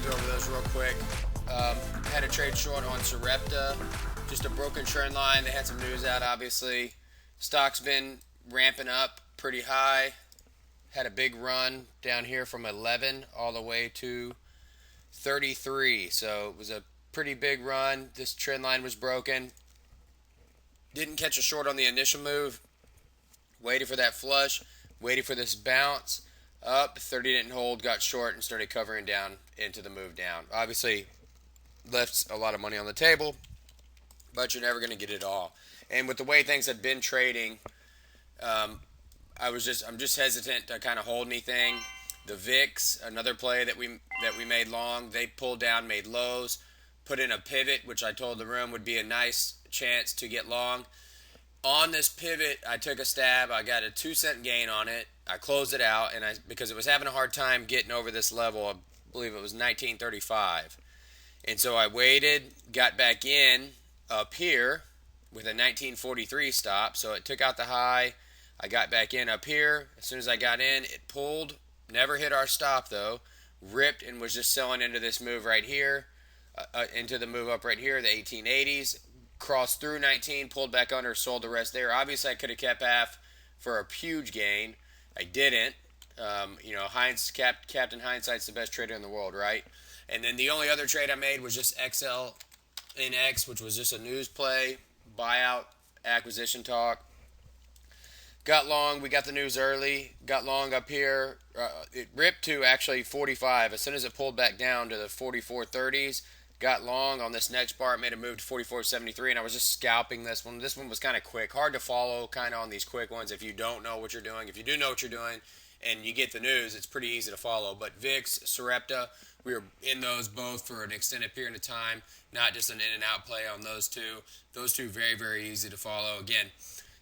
go over those real quick. Had a trade short on Sarepta. Just a broken trend line. They had some news out, obviously. Stock's been ramping up pretty high. Had a big run down here from 11 all the way to 33. So it was a pretty big run. This trend line was broken. Didn't catch a short on the initial move. Waited for that flush. Waited for this bounce. Up. 30 didn't hold. Got short and started covering down into the move down. Obviously, left a lot of money on the table, but you're never going to get it all. And with the way things had been trading, I'm just hesitant to kind of hold anything. The VIX, another play that we made long, they pulled down, made lows, put in a pivot, which I told the room would be a nice chance to get long. On this pivot, I took a stab. I got a 2-cent gain on it. I closed it out, and because it was having a hard time getting over this level, I believe it was 1935. And so I waited, got back in up here with a 1943 stop. So it took out the high. I got back in up here. As soon as I got in, it pulled. Never hit our stop, though. Ripped and was just selling into this move right here, into the move up right here, the 1880s. Crossed through 19, pulled back under, sold the rest there. Obviously, I could have kept half for a huge gain. I didn't. Captain Hindsight's the best trader in the world, right? And then the only other trade I made was just XLNX, which was just a news play, buyout, acquisition talk. Got long. We got the news early. Got long up here. It ripped to actually 45. As soon as it pulled back down to the 44.30s, got long on this next bar. It made a move to 44.73, and I was just scalping this one. This one was kind of quick. Hard to follow kind of on these quick ones if you don't know what you're doing. If you do know what you're doing and you get the news, it's pretty easy to follow. But VIX, Sarepta, we were in those both for an extended period of time, not just an in and out play on those two. Those two very, very easy to follow. Again,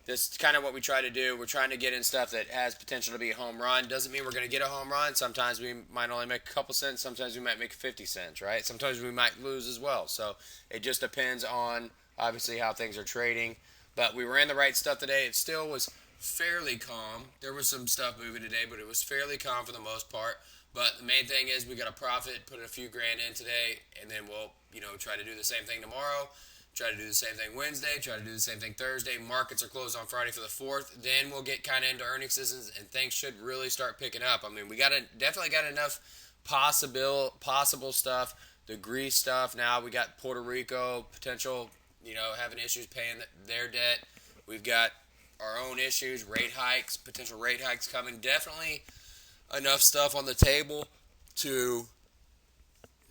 this is kind of what we try to do. We're trying to get in stuff that has potential to be a home run. Doesn't mean we're going to get a home run. Sometimes we might only make a couple cents. Sometimes we might make 50 cents, right? Sometimes we might lose as well. So it just depends on, obviously, how things are trading. But we were in the right stuff today. It still was fairly calm. There was some stuff moving today, but it was fairly calm for the most part. But the main thing is we got a profit, put a few grand in today, and then we'll, try to do the same thing tomorrow. Try to do the same thing Wednesday. Try to do the same thing Thursday. Markets are closed on Friday for the 4th. Then we'll get kind of into earnings season, and things should really start picking up. I mean, we definitely got enough possible stuff. The Greece stuff. Now we got Puerto Rico potential, having issues paying their debt. We've got our own issues, potential rate hikes coming. Definitely enough stuff on the table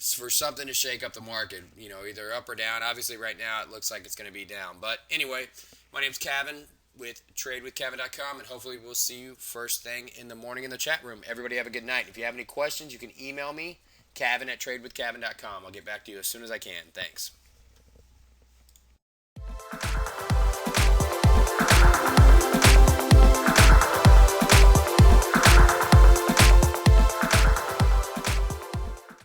for something to shake up the market, either up or down. Obviously, right now, it looks like it's going to be down. But anyway, my name's Kavan with Tradewithkavan, and hopefully we'll see you first thing in the morning in the chat room. Everybody have a good night. If you have any questions, you can email me, Kavan@tradewithkavan.com. I'll get back to you as soon as I can. Thanks.